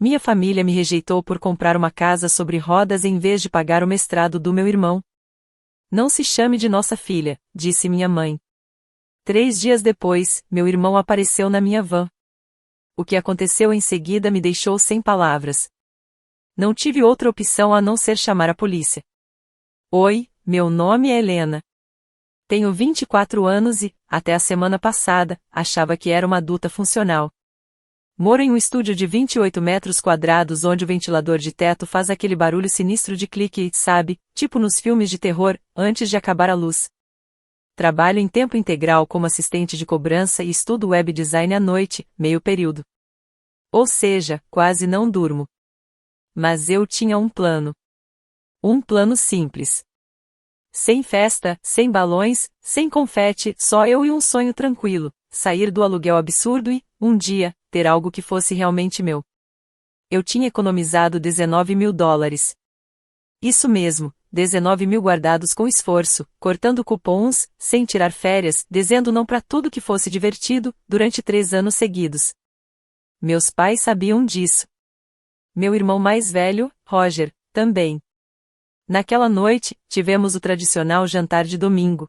Minha família me rejeitou por comprar uma casa sobre rodas em vez de pagar o mestrado do meu irmão. Não se chame de nossa filha, disse minha mãe. 3 dias depois, meu irmão apareceu na minha van. O que aconteceu em seguida me deixou sem palavras. Não tive outra opção a não ser chamar a polícia. Oi, meu nome é Helena. Tenho 24 anos e, até a semana passada, achava que era uma adulta funcional. Moro em um estúdio de 28 metros quadrados onde o ventilador de teto faz aquele barulho sinistro de clique, sabe, tipo nos filmes de terror, antes de acabar a luz. Trabalho em tempo integral como assistente de cobrança e estudo web design à noite, meio período. Ou seja, quase não durmo. Mas eu tinha um plano. Um plano simples. Sem festa, sem balões, sem confete, só eu e um sonho tranquilo, sair do aluguel absurdo e, um dia, ter algo que fosse realmente meu. Eu tinha economizado $19.000. Isso mesmo, 19 mil guardados com esforço, cortando cupons, sem tirar férias, dizendo não para tudo que fosse divertido, durante 3 anos seguidos. Meus pais sabiam disso. Meu irmão mais velho, Roger, também. Naquela noite, tivemos o tradicional jantar de domingo.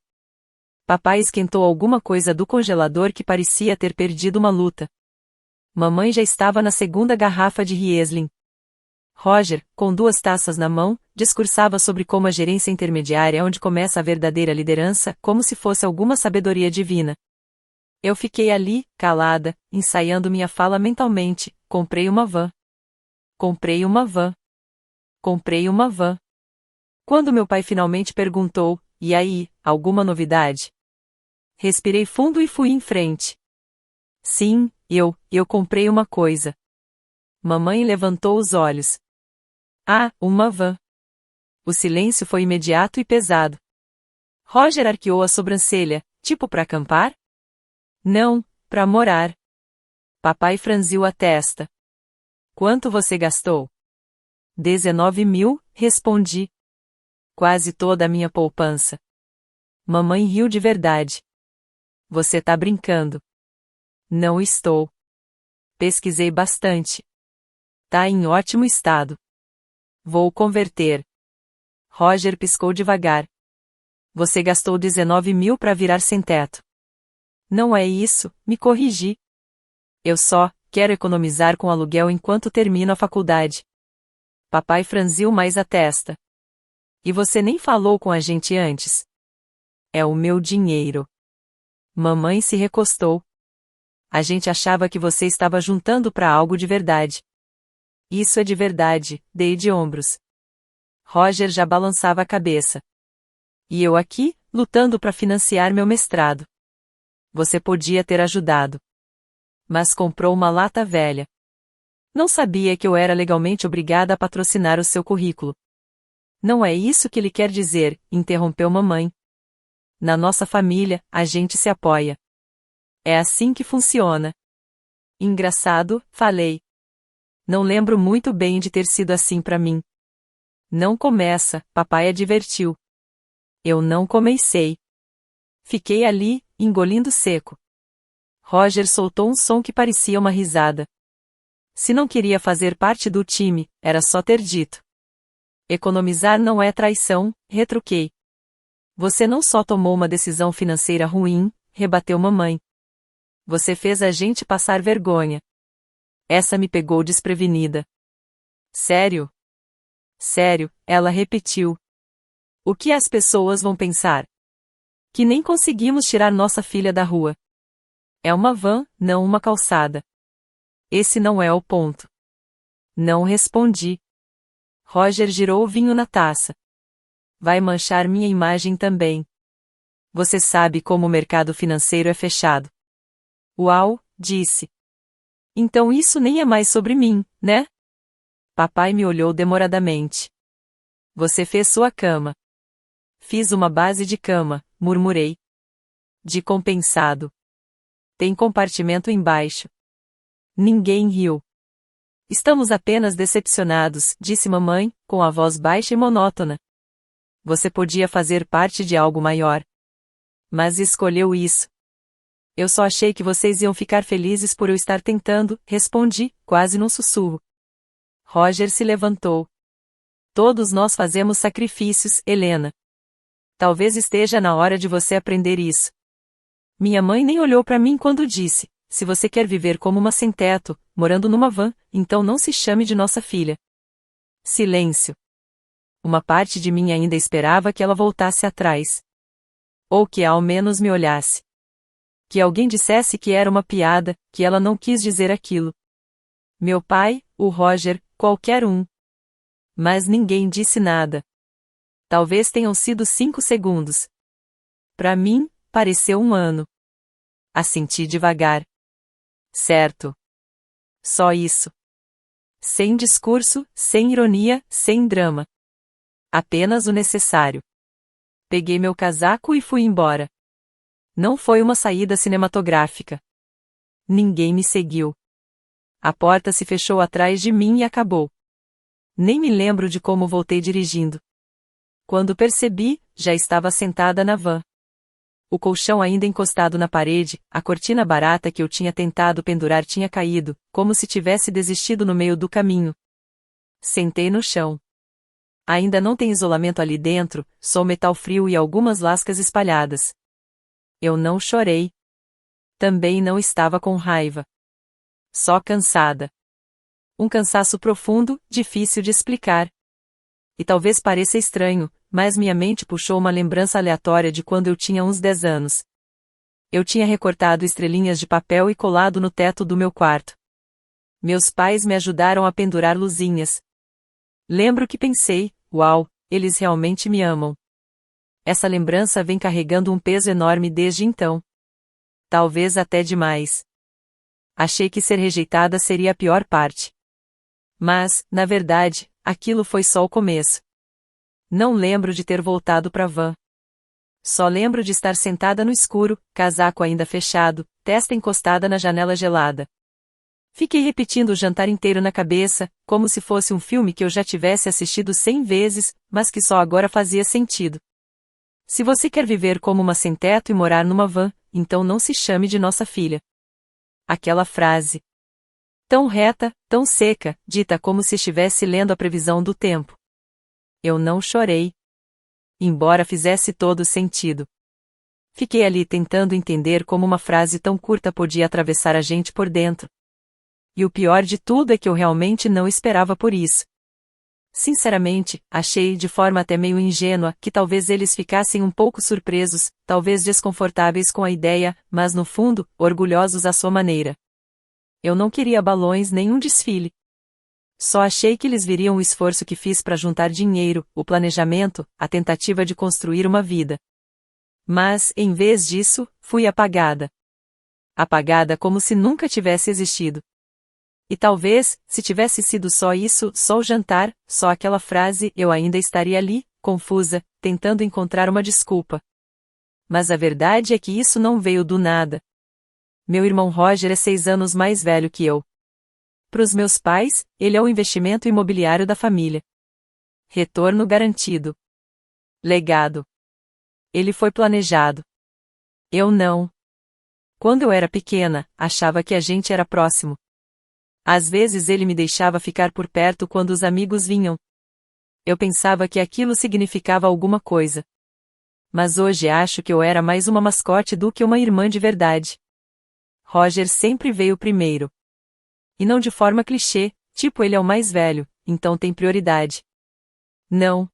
Papai esquentou alguma coisa do congelador que parecia ter perdido uma luta. Mamãe já estava na segunda garrafa de Riesling. Roger, com 2 taças na mão, discursava sobre como a gerência intermediária é onde começa a verdadeira liderança, como se fosse alguma sabedoria divina. Eu fiquei ali, calada, ensaiando minha fala mentalmente. Comprei uma van. Comprei uma van. Comprei uma van. Quando meu pai finalmente perguntou, e aí, alguma novidade? Respirei fundo e fui em frente. Sim, eu comprei uma coisa. Mamãe levantou os olhos. Ah, uma van. O silêncio foi imediato e pesado. Roger arqueou a sobrancelha, tipo para acampar? Não, para morar. Papai franziu a testa. Quanto você gastou? 19 mil, respondi. Quase toda a minha poupança. Mamãe riu de verdade. Você tá brincando. Não estou. Pesquisei bastante. Tá em ótimo estado. Vou converter. Roger piscou devagar. Você gastou 19 mil para virar sem teto. Não é isso, me corrigi. Eu só quero economizar com aluguel enquanto termino a faculdade. Papai franziu mais a testa. E você nem falou com a gente antes? É o meu dinheiro. Mamãe se recostou. A gente achava que você estava juntando para algo de verdade. Isso é de verdade, dei de ombros. Roger já balançava a cabeça. E eu aqui, lutando para financiar meu mestrado. Você podia ter ajudado. Mas comprou uma lata velha. Não sabia que eu era legalmente obrigada a patrocinar o seu currículo. Não é isso que ele quer dizer, interrompeu mamãe. Na nossa família, a gente se apoia. É assim que funciona. Engraçado, falei. Não lembro muito bem de ter sido assim para mim. Não começa, papai advertiu. Eu não comecei. Fiquei ali, engolindo seco. Roger soltou um som que parecia uma risada. Se não queria fazer parte do time, era só ter dito. Economizar não é traição, retruquei. Você não só tomou uma decisão financeira ruim, rebateu mamãe. Você fez a gente passar vergonha. Essa me pegou desprevenida. Sério? Sério, ela repetiu. O que as pessoas vão pensar? Que nem conseguimos tirar nossa filha da rua. É uma van, não uma calçada. Esse não é o ponto. Não respondi. Roger girou o vinho na taça. Vai manchar minha imagem também. Você sabe como o mercado financeiro é fechado. Uau, disse. Então isso nem é mais sobre mim, né? Papai me olhou demoradamente. Você fez sua cama. Fiz uma base de cama, murmurei. De compensado. Tem compartimento embaixo. Ninguém riu. Estamos apenas decepcionados, disse mamãe, com a voz baixa e monótona. Você podia fazer parte de algo maior. Mas escolheu isso. Eu só achei que vocês iam ficar felizes por eu estar tentando, respondi, quase num sussurro. Roger se levantou. Todos nós fazemos sacrifícios, Helena. Talvez esteja na hora de você aprender isso. Minha mãe nem olhou para mim quando disse: se você quer viver como uma sem-teto, morando numa van, então não se chame de nossa filha. Silêncio. Uma parte de mim ainda esperava que ela voltasse atrás. Ou que ao menos me olhasse. Que alguém dissesse que era uma piada, que ela não quis dizer aquilo. Meu pai, o Roger, qualquer um. Mas ninguém disse nada. Talvez tenham sido 5 segundos. Para mim, pareceu um ano. Assenti devagar. Certo. Só isso. Sem discurso, sem ironia, sem drama. Apenas o necessário. Peguei meu casaco e fui embora. Não foi uma saída cinematográfica. Ninguém me seguiu. A porta se fechou atrás de mim e acabou. Nem me lembro de como voltei dirigindo. Quando percebi, já estava sentada na van. O colchão ainda encostado na parede, a cortina barata que eu tinha tentado pendurar tinha caído, como se tivesse desistido no meio do caminho. Sentei no chão. Ainda não tem isolamento ali dentro, só metal frio e algumas lascas espalhadas. Eu não chorei. Também não estava com raiva. Só cansada. Um cansaço profundo, difícil de explicar. E talvez pareça estranho, mas minha mente puxou uma lembrança aleatória de quando eu tinha uns 10 anos. Eu tinha recortado estrelinhas de papel e colado no teto do meu quarto. Meus pais me ajudaram a pendurar luzinhas. Lembro que pensei: uau, eles realmente me amam. Essa lembrança vem carregando um peso enorme desde então. Talvez até demais. Achei que ser rejeitada seria a pior parte. Mas, na verdade, aquilo foi só o começo. Não lembro de ter voltado para a van. Só lembro de estar sentada no escuro, casaco ainda fechado, testa encostada na janela gelada. Fiquei repetindo o jantar inteiro na cabeça, como se fosse um filme que eu já tivesse assistido 100 vezes, mas que só agora fazia sentido. Se você quer viver como uma sem-teto e morar numa van, então não se chame de nossa filha. Aquela frase. Tão reta, tão seca, dita como se estivesse lendo a previsão do tempo. Eu não chorei. Embora fizesse todo sentido. Fiquei ali tentando entender como uma frase tão curta podia atravessar a gente por dentro. E o pior de tudo é que eu realmente não esperava por isso. Sinceramente, achei, de forma até meio ingênua, que talvez eles ficassem um pouco surpresos, talvez desconfortáveis com a ideia, mas no fundo, orgulhosos à sua maneira. Eu não queria balões nem um desfile. Só achei que eles viriam o esforço que fiz para juntar dinheiro, o planejamento, a tentativa de construir uma vida. Mas, em vez disso, fui apagada. Apagada como se nunca tivesse existido. E talvez, se tivesse sido só isso, só o jantar, só aquela frase, eu ainda estaria ali, confusa, tentando encontrar uma desculpa. Mas a verdade é que isso não veio do nada. Meu irmão Roger é 6 anos mais velho que eu. Para os meus pais, ele é o investimento imobiliário da família. Retorno garantido. Legado. Ele foi planejado. Eu não. Quando eu era pequena, achava que a gente era próximo. Às vezes ele me deixava ficar por perto quando os amigos vinham. Eu pensava que aquilo significava alguma coisa. Mas hoje acho que eu era mais uma mascote do que uma irmã de verdade. Roger sempre veio primeiro. E não de forma clichê, tipo ele é o mais velho, então tem prioridade. Não.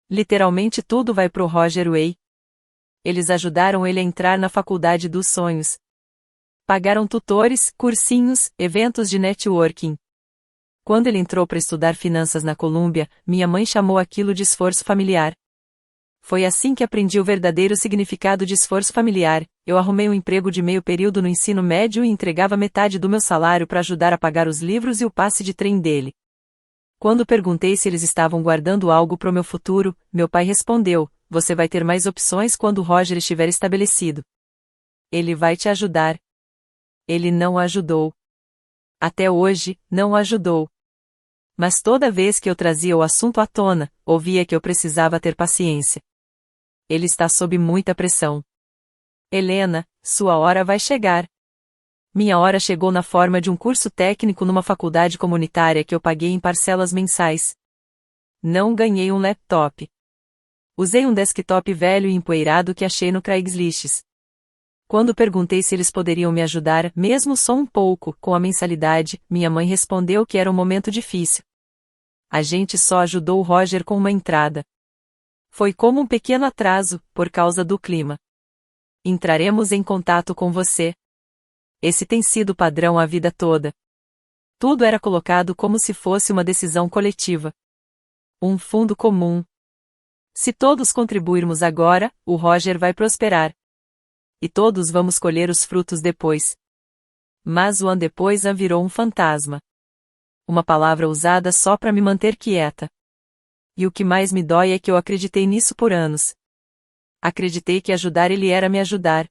Literalmente tudo vai pro Roger Way. Eles ajudaram ele a entrar na faculdade dos sonhos. Pagaram tutores, cursinhos, eventos de networking. Quando ele entrou para estudar finanças na Colômbia, minha mãe chamou aquilo de esforço familiar. Foi assim que aprendi o verdadeiro significado de esforço familiar. Eu arrumei um emprego de meio período no ensino médio e entregava metade do meu salário para ajudar a pagar os livros e o passe de trem dele. Quando perguntei se eles estavam guardando algo para o meu futuro, meu pai respondeu: você vai ter mais opções quando o Roger estiver estabelecido. Ele vai te ajudar. Ele não ajudou. Até hoje, não ajudou. Mas toda vez que eu trazia o assunto à tona, ouvia que eu precisava ter paciência. Ele está sob muita pressão. Helena, sua hora vai chegar. Minha hora chegou na forma de um curso técnico numa faculdade comunitária que eu paguei em parcelas mensais. Não ganhei um laptop. Usei um desktop velho e empoeirado que achei no Craigslist. Quando perguntei se eles poderiam me ajudar, mesmo só um pouco, com a mensalidade, minha mãe respondeu que era um momento difícil. A gente só ajudou o Roger com uma entrada. Foi como um pequeno atraso, por causa do clima. Entraremos em contato com você. Esse tem sido padrão a vida toda. Tudo era colocado como se fosse uma decisão coletiva. Um fundo comum. Se todos contribuirmos agora, o Roger vai prosperar. E todos vamos colher os frutos depois. Mas o ano depois virou um fantasma. Uma palavra usada só para me manter quieta. E o que mais me dói é que eu acreditei nisso por anos. Acreditei que ajudar ele era me ajudar.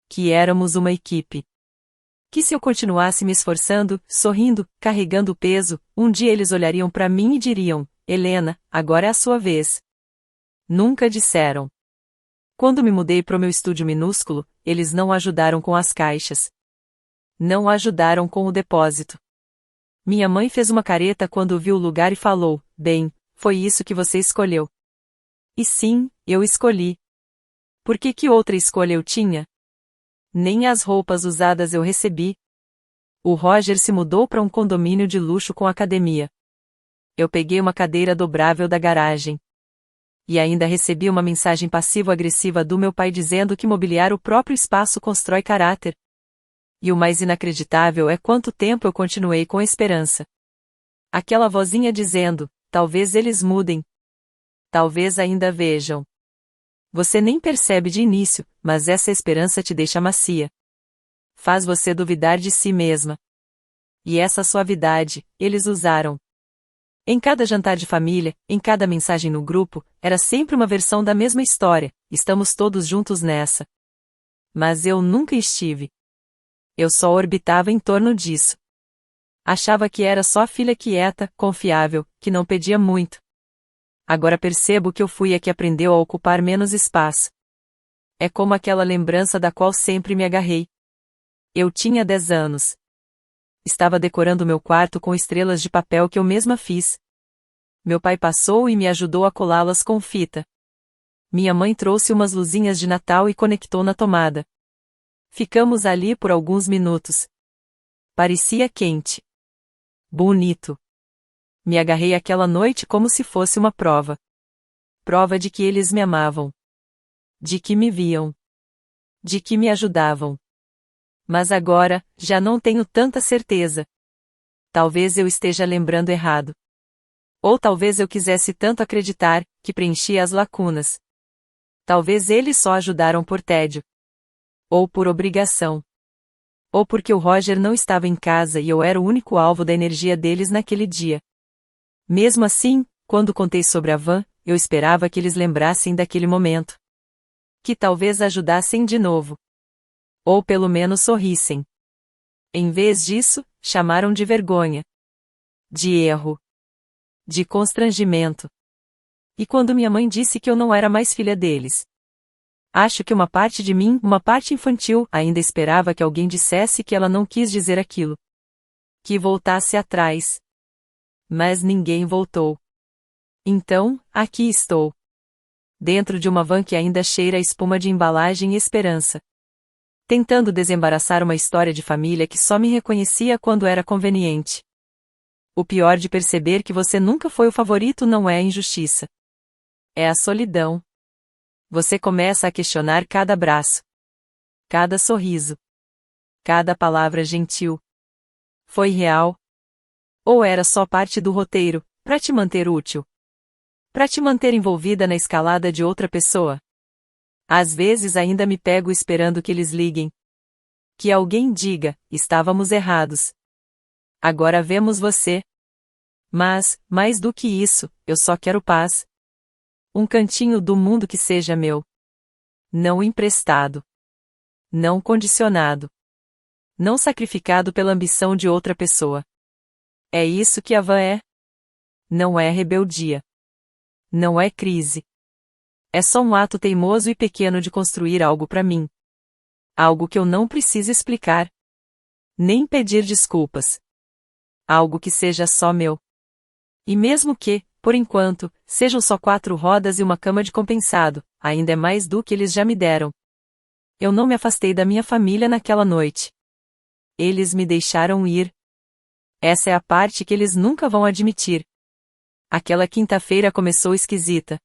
Que éramos uma equipe. Que se eu continuasse me esforçando, sorrindo, carregando o peso, um dia eles olhariam para mim e diriam: Helena, agora é a sua vez. Nunca disseram. Quando me mudei para o meu estúdio minúsculo, eles não ajudaram com as caixas. Não ajudaram com o depósito. Minha mãe fez uma careta quando viu o lugar e falou: bem, foi isso que você escolheu. E sim, eu escolhi. Por que outra escolha eu tinha? Nem as roupas usadas eu recebi. O Roger se mudou para um condomínio de luxo com academia. Eu peguei uma cadeira dobrável da garagem. E ainda recebi uma mensagem passivo-agressiva do meu pai dizendo que mobiliar o próprio espaço constrói caráter. E o mais inacreditável é quanto tempo eu continuei com esperança. Aquela vozinha dizendo: talvez eles mudem. Talvez ainda vejam. Você nem percebe de início, mas essa esperança te deixa macia. Faz você duvidar de si mesma. E essa suavidade, eles usaram. Em cada jantar de família, em cada mensagem no grupo, era sempre uma versão da mesma história: estamos todos juntos nessa. Mas eu nunca estive. Eu só orbitava em torno disso. Achava que era só a filha quieta, confiável, que não pedia muito. Agora percebo que eu fui a que aprendeu a ocupar menos espaço. É como aquela lembrança da qual sempre me agarrei. Eu tinha 10 anos. Estava decorando meu quarto com estrelas de papel que eu mesma fiz. Meu pai passou e me ajudou a colá-las com fita. Minha mãe trouxe umas luzinhas de Natal e conectou na tomada. Ficamos ali por alguns minutos. Parecia quente. Bonito. Me agarrei àquela noite como se fosse uma prova. Prova de que eles me amavam. De que me viam. De que me ajudavam. Mas agora, já não tenho tanta certeza. Talvez eu esteja lembrando errado. Ou talvez eu quisesse tanto acreditar, que preenchi as lacunas. Talvez eles só ajudaram por tédio. Ou por obrigação. Ou porque o Roger não estava em casa e eu era o único alvo da energia deles naquele dia. Mesmo assim, quando contei sobre a van, eu esperava que eles lembrassem daquele momento. Que talvez ajudassem de novo. Ou pelo menos sorrissem. Em vez disso, chamaram de vergonha. De erro. De constrangimento. E quando minha mãe disse que eu não era mais filha deles. Acho que uma parte de mim, uma parte infantil, ainda esperava que alguém dissesse que ela não quis dizer aquilo. Que voltasse atrás. Mas ninguém voltou. Então, aqui estou. Dentro de uma van que ainda cheira a espuma de embalagem e esperança. Tentando desembaraçar uma história de família que só me reconhecia quando era conveniente. O pior de perceber que você nunca foi o favorito não é a injustiça. É a solidão. Você começa a questionar cada abraço. Cada sorriso. Cada palavra gentil. Foi real? Ou era só parte do roteiro, para te manter útil? Para te manter envolvida na escalada de outra pessoa? Às vezes ainda me pego esperando que eles liguem. Que alguém diga: estávamos errados. Agora vemos você. Mas, mais do que isso, eu só quero paz. Um cantinho do mundo que seja meu. Não emprestado. Não condicionado. Não sacrificado pela ambição de outra pessoa. É isso que a van é? Não é rebeldia. Não é crise. É só um ato teimoso e pequeno de construir algo para mim. Algo que eu não preciso explicar. Nem pedir desculpas. Algo que seja só meu. E mesmo que, por enquanto, sejam só 4 rodas e uma cama de compensado, ainda é mais do que eles já me deram. Eu não me afastei da minha família naquela noite. Eles me deixaram ir. Essa é a parte que eles nunca vão admitir. Aquela quinta-feira começou esquisita.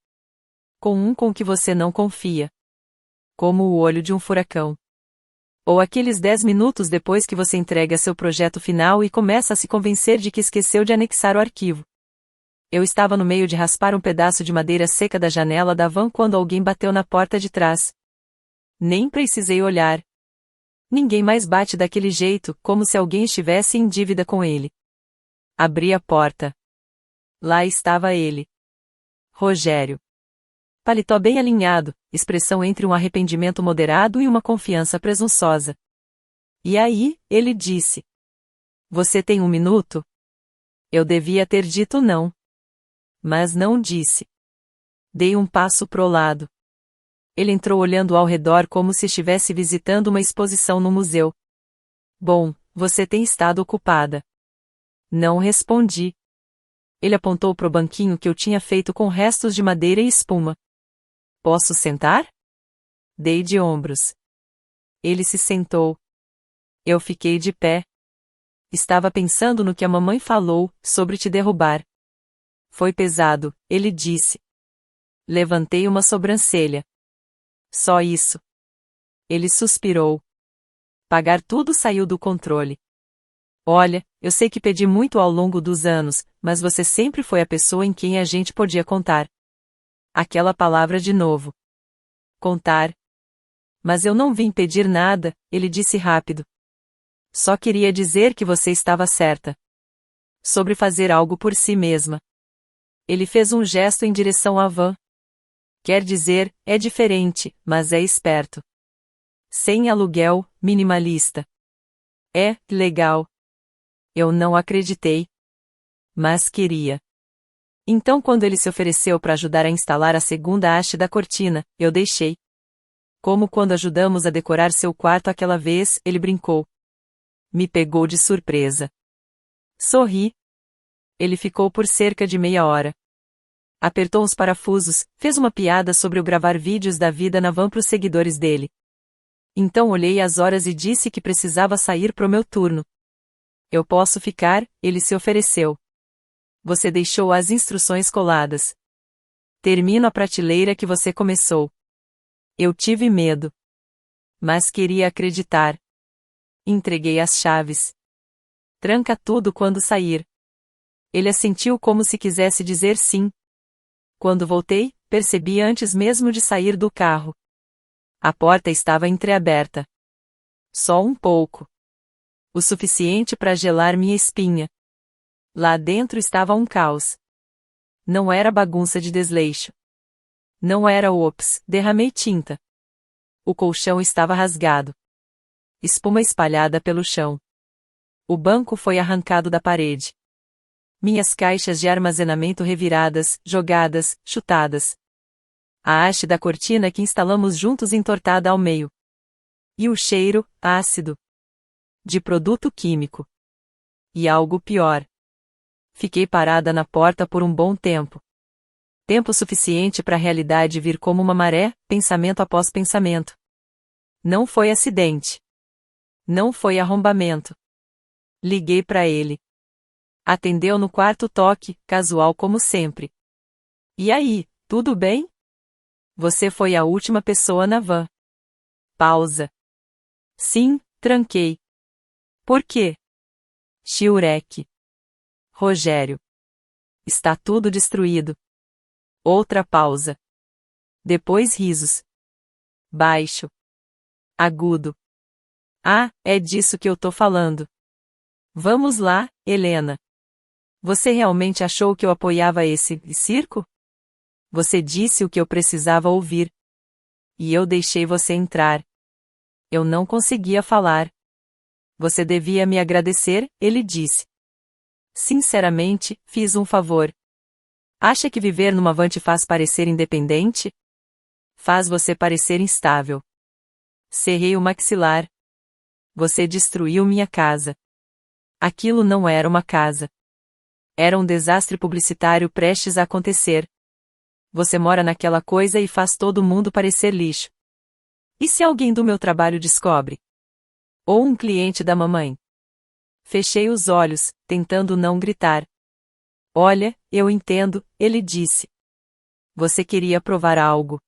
Com que você não confia. Como o olho de um furacão. Ou aqueles 10 minutos depois que você entrega seu projeto final e começa a se convencer de que esqueceu de anexar o arquivo. Eu estava no meio de raspar um pedaço de madeira seca da janela da van quando alguém bateu na porta de trás. Nem precisei olhar. Ninguém mais bate daquele jeito, como se alguém estivesse em dívida com ele. Abri a porta. Lá estava ele. Rogério. Paletó bem alinhado, expressão entre um arrependimento moderado e uma confiança presunçosa. E aí, ele disse: Você tem 1 minuto? Eu devia ter dito não. Mas não disse. Dei um passo pro lado. Ele entrou olhando ao redor como se estivesse visitando uma exposição no museu. Bom, você tem estado ocupada. Não respondi. Ele apontou pro banquinho que eu tinha feito com restos de madeira e espuma. Posso sentar? Dei de ombros. Ele se sentou. Eu fiquei de pé. Estava pensando no que a mamãe falou, sobre te derrubar. Foi pesado, ele disse. Levantei uma sobrancelha. Só isso. Ele suspirou. Pagar tudo saiu do controle. Olha, eu sei que pedi muito ao longo dos anos, mas você sempre foi a pessoa em quem a gente podia contar. Aquela palavra de novo. Contar. Mas eu não vim pedir nada, ele disse rápido. Só queria dizer que você estava certa. Sobre fazer algo por si mesma. Ele fez um gesto em direção à van. Quer dizer, é diferente, mas é esperto. Sem aluguel, minimalista. É, legal. Eu não acreditei. Mas queria. Então quando ele se ofereceu para ajudar a instalar a segunda haste da cortina, eu deixei. Como quando ajudamos a decorar seu quarto aquela vez, ele brincou. Me pegou de surpresa. Sorri. Ele ficou por cerca de meia hora. Apertou os parafusos, fez uma piada sobre o gravar vídeos da vida na van para os seguidores dele. Então olhei as horas e disse que precisava sair pro meu turno. Eu posso ficar, ele se ofereceu. Você deixou as instruções coladas. Termino a prateleira que você começou. Eu tive medo. Mas queria acreditar. Entreguei as chaves. Tranca tudo quando sair. Ele assentiu como se quisesse dizer sim. Quando voltei, percebi antes mesmo de sair do carro. A porta estava entreaberta. Só um pouco. O suficiente para gelar minha espinha. Lá dentro estava um caos. Não era bagunça de desleixo. Não era ops, derramei tinta. O colchão estava rasgado. Espuma espalhada pelo chão. O banco foi arrancado da parede. Minhas caixas de armazenamento reviradas, jogadas, chutadas. A haste da cortina que instalamos juntos entortada ao meio. E o cheiro, ácido. De produto químico. E algo pior. Fiquei parada na porta por um bom tempo. Tempo suficiente para a realidade vir como uma maré, pensamento após pensamento. Não foi acidente. Não foi arrombamento. Liguei para ele. Atendeu no quarto toque, casual como sempre. E aí, tudo bem? Você foi a última pessoa na van. Pausa. Sim, tranquei. Por quê? Chiurek. Rogério. Está tudo destruído. Outra pausa. Depois risos. Baixo. Agudo. Ah, é disso que eu tô falando. Vamos lá, Helena. Você realmente achou que eu apoiava esse circo? Você disse o que eu precisava ouvir. E eu deixei você entrar. Eu não conseguia falar. Você devia me agradecer, ele disse. Sinceramente, fiz um favor. Acha que viver numa van te faz parecer independente? Faz você parecer instável. Cerrei o maxilar. Você destruiu minha casa. Aquilo não era uma casa. Era um desastre publicitário prestes a acontecer. Você mora naquela coisa e faz todo mundo parecer lixo. E se alguém do meu trabalho descobre? Ou um cliente da mamãe? Fechei os olhos, tentando não gritar. Olha, eu entendo, ele disse. Você queria provar algo.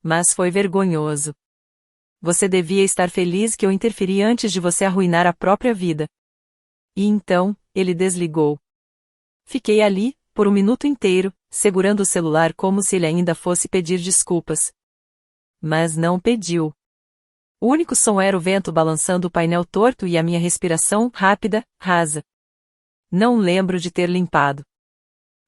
Mas foi vergonhoso. Você devia estar feliz que eu interferi antes de você arruinar a própria vida. E então, ele desligou. Fiquei ali, por um minuto inteiro, segurando o celular como se ele ainda fosse pedir desculpas. Mas não pediu. O único som era o vento balançando o painel torto e a minha respiração rápida, rasa. Não lembro de ter limpado.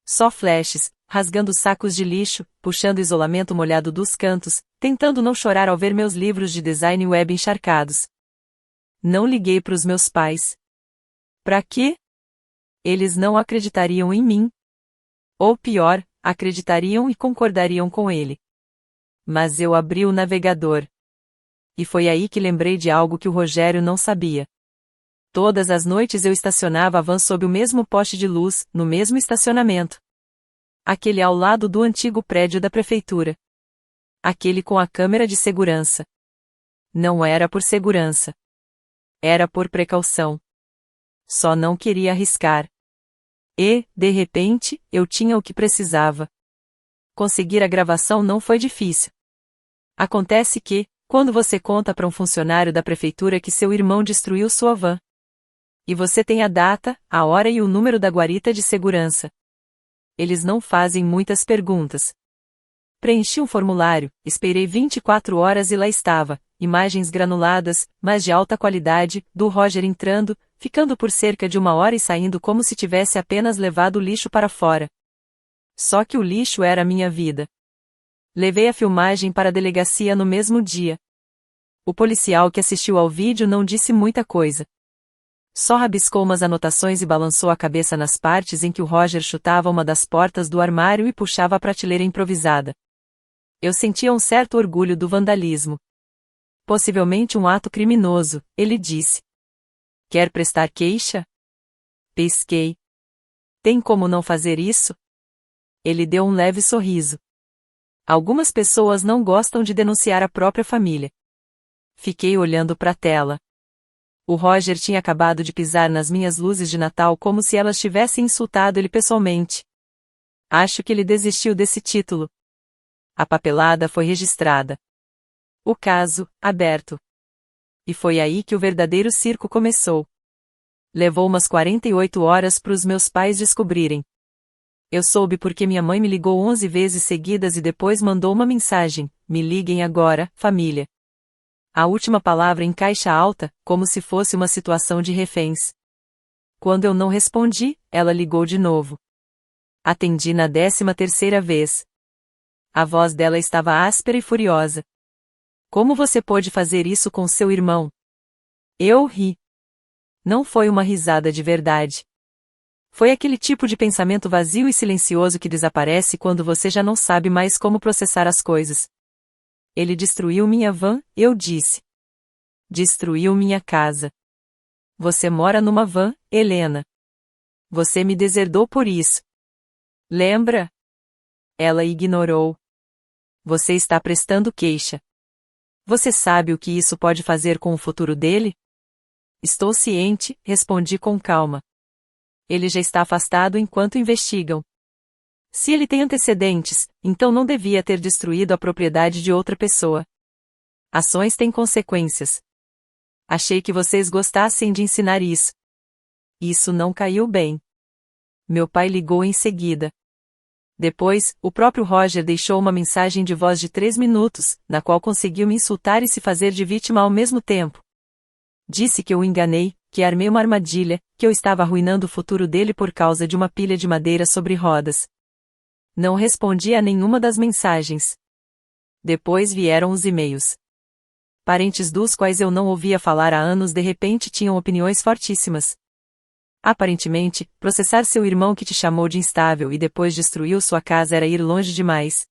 Só flashes, rasgando sacos de lixo, puxando isolamento molhado dos cantos, tentando não chorar ao ver meus livros de design web encharcados. Não liguei para os meus pais. Pra quê? Eles não acreditariam em mim. Ou pior, acreditariam e concordariam com ele. Mas eu abri o navegador. E foi aí que lembrei de algo que o Rogério não sabia. Todas as noites eu estacionava a van sob o mesmo poste de luz, no mesmo estacionamento. Aquele ao lado do antigo prédio da prefeitura. Aquele com a câmera de segurança. Não era por segurança. Era por precaução. Só não queria arriscar. E, de repente, eu tinha o que precisava. Conseguir a gravação não foi difícil. Acontece que, quando você conta para um funcionário da prefeitura que seu irmão destruiu sua van, e você tem a data, a hora e o número da guarita de segurança, eles não fazem muitas perguntas. Preenchi um formulário, esperei 24 horas e lá estava, imagens granuladas, mas de alta qualidade, do Roger entrando, ficando por cerca de 1 hora e saindo como se tivesse apenas levado o lixo para fora. Só que o lixo era minha vida. Levei a filmagem para a delegacia no mesmo dia. O policial que assistiu ao vídeo não disse muita coisa. Só rabiscou umas anotações e balançou a cabeça nas partes em que o Roger chutava uma das portas do armário e puxava a prateleira improvisada. Eu sentia um certo orgulho do vandalismo. Possivelmente um ato criminoso, ele disse. Quer prestar queixa? Pesquei. Tem como não fazer isso? Ele deu um leve sorriso. Algumas pessoas não gostam de denunciar a própria família. Fiquei olhando para a tela. O Roger tinha acabado de pisar nas minhas luzes de Natal como se elas tivessem insultado ele pessoalmente. Acho que ele desistiu desse título. A papelada foi registrada. O caso, aberto. E foi aí que o verdadeiro circo começou. Levou umas 48 horas para os meus pais descobrirem. Eu soube porque minha mãe me ligou 11 vezes seguidas e depois mandou uma mensagem: me liguem agora, família. A última palavra em caixa alta, como se fosse uma situação de reféns. Quando eu não respondi, ela ligou de novo. Atendi na 13ª vez. A voz dela estava áspera e furiosa. Como você pôde fazer isso com seu irmão? Eu ri. Não foi uma risada de verdade. Foi aquele tipo de pensamento vazio e silencioso que desaparece quando você já não sabe mais como processar as coisas. Ele destruiu minha van, eu disse. Destruiu minha casa. Você mora numa van, Helena. Você me deserdou por isso. Lembra? Ela ignorou. Você está prestando queixa. Você sabe o que isso pode fazer com o futuro dele? Estou ciente, respondi com calma. Ele já está afastado enquanto investigam. Se ele tem antecedentes, então não devia ter destruído a propriedade de outra pessoa. Ações têm consequências. Achei que vocês gostassem de ensinar isso. Isso não caiu bem. Meu pai ligou em seguida. Depois, o próprio Roger deixou uma mensagem de voz de 3 minutos, na qual conseguiu me insultar e se fazer de vítima ao mesmo tempo. Disse que eu o enganei, que armei uma armadilha, que eu estava arruinando o futuro dele por causa de uma pilha de madeira sobre rodas. Não respondi a nenhuma das mensagens. Depois vieram os e-mails. Parentes dos quais eu não ouvia falar há anos de repente tinham opiniões fortíssimas. Aparentemente, processar seu irmão que te chamou de instável e depois destruiu sua casa era ir longe demais.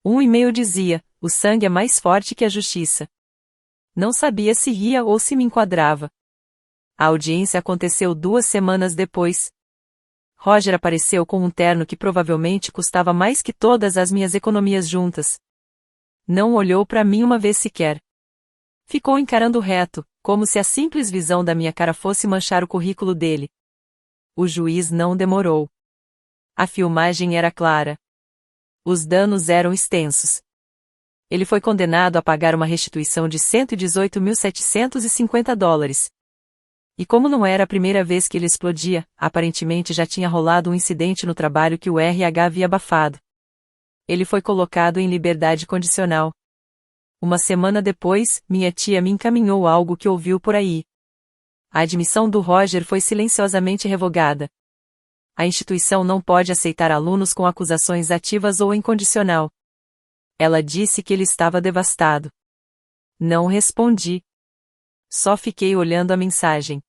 Um e-mail dizia: o sangue é mais forte que a justiça. Não sabia se ria ou se me enquadrava. A audiência aconteceu 2 semanas depois. Roger apareceu com um terno que provavelmente custava mais que todas as minhas economias juntas. Não olhou para mim uma vez sequer. Ficou encarando reto, como se a simples visão da minha cara fosse manchar o currículo dele. O juiz não demorou. A filmagem era clara. Os danos eram extensos. Ele foi condenado a pagar uma restituição de $118.750. E como não era a primeira vez que ele explodia, aparentemente já tinha rolado um incidente no trabalho que o RH havia abafado. Ele foi colocado em liberdade condicional. Uma semana depois, minha tia me encaminhou algo que ouviu por aí. A admissão do Roger foi silenciosamente revogada. A instituição não pode aceitar alunos com acusações ativas ou incondicional. Ela disse que ele estava devastado. Não respondi. Só fiquei olhando a mensagem.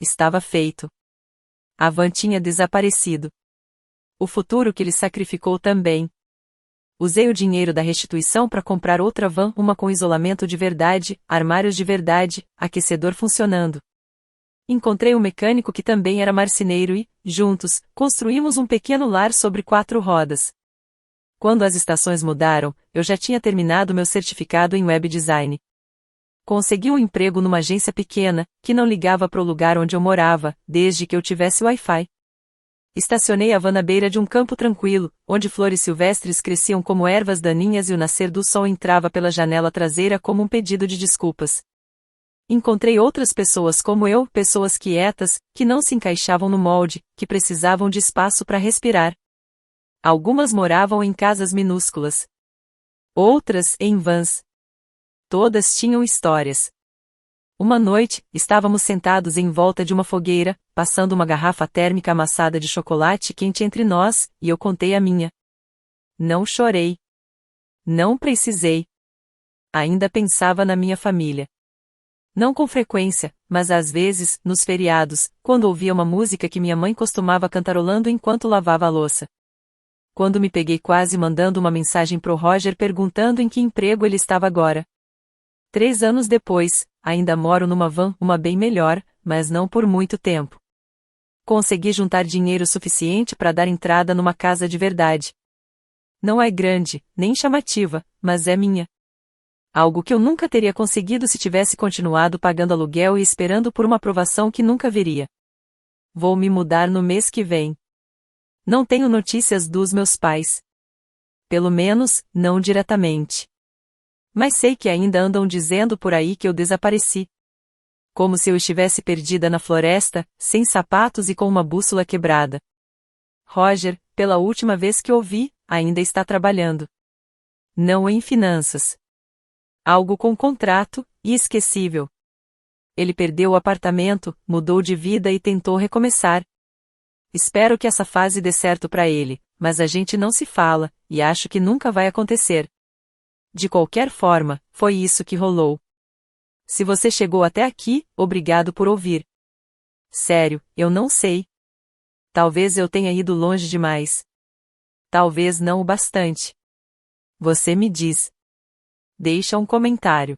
Estava feito. A van tinha desaparecido. O futuro que ele sacrificou também. Usei o dinheiro da restituição para comprar outra van, uma com isolamento de verdade, armários de verdade, aquecedor funcionando. Encontrei um mecânico que também era marceneiro e, juntos, construímos um pequeno lar sobre 4 rodas. Quando as estações mudaram, eu já tinha terminado meu certificado em web design. Consegui um emprego numa agência pequena, que não ligava para o lugar onde eu morava, desde que eu tivesse Wi-Fi. Estacionei a van na beira de um campo tranquilo, onde flores silvestres cresciam como ervas daninhas e o nascer do sol entrava pela janela traseira como um pedido de desculpas. Encontrei outras pessoas como eu, pessoas quietas, que não se encaixavam no molde, que precisavam de espaço para respirar. Algumas moravam em casas minúsculas. Outras, em vans. Todas tinham histórias. Uma noite, estávamos sentados em volta de uma fogueira, passando uma garrafa térmica amassada de chocolate quente entre nós, e eu contei a minha. Não chorei. Não precisei. Ainda pensava na minha família. Não com frequência, mas às vezes, nos feriados, quando ouvia uma música que minha mãe costumava cantarolando enquanto lavava a louça. Quando me peguei quase mandando uma mensagem pro Roger perguntando em que emprego ele estava agora. 3 anos depois, ainda moro numa van, uma bem melhor, mas não por muito tempo. Consegui juntar dinheiro suficiente para dar entrada numa casa de verdade. Não é grande, nem chamativa, mas é minha. Algo que eu nunca teria conseguido se tivesse continuado pagando aluguel e esperando por uma aprovação que nunca viria. Vou me mudar no mês que vem. Não tenho notícias dos meus pais. Pelo menos, não diretamente. Mas sei que ainda andam dizendo por aí que eu desapareci. Como se eu estivesse perdida na floresta, sem sapatos e com uma bússola quebrada. Roger, pela última vez que ouvi, ainda está trabalhando. Não em finanças. Algo com contrato, e esquecível. Ele perdeu o apartamento, mudou de vida e tentou recomeçar. Espero que essa fase dê certo para ele, mas a gente não se fala, e acho que nunca vai acontecer. De qualquer forma, foi isso que rolou. Se você chegou até aqui, obrigado por ouvir. Sério, eu não sei. Talvez eu tenha ido longe demais. Talvez não o bastante. Você me diz. Deixa um comentário.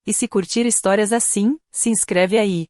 E se curtir histórias assim, se inscreve aí.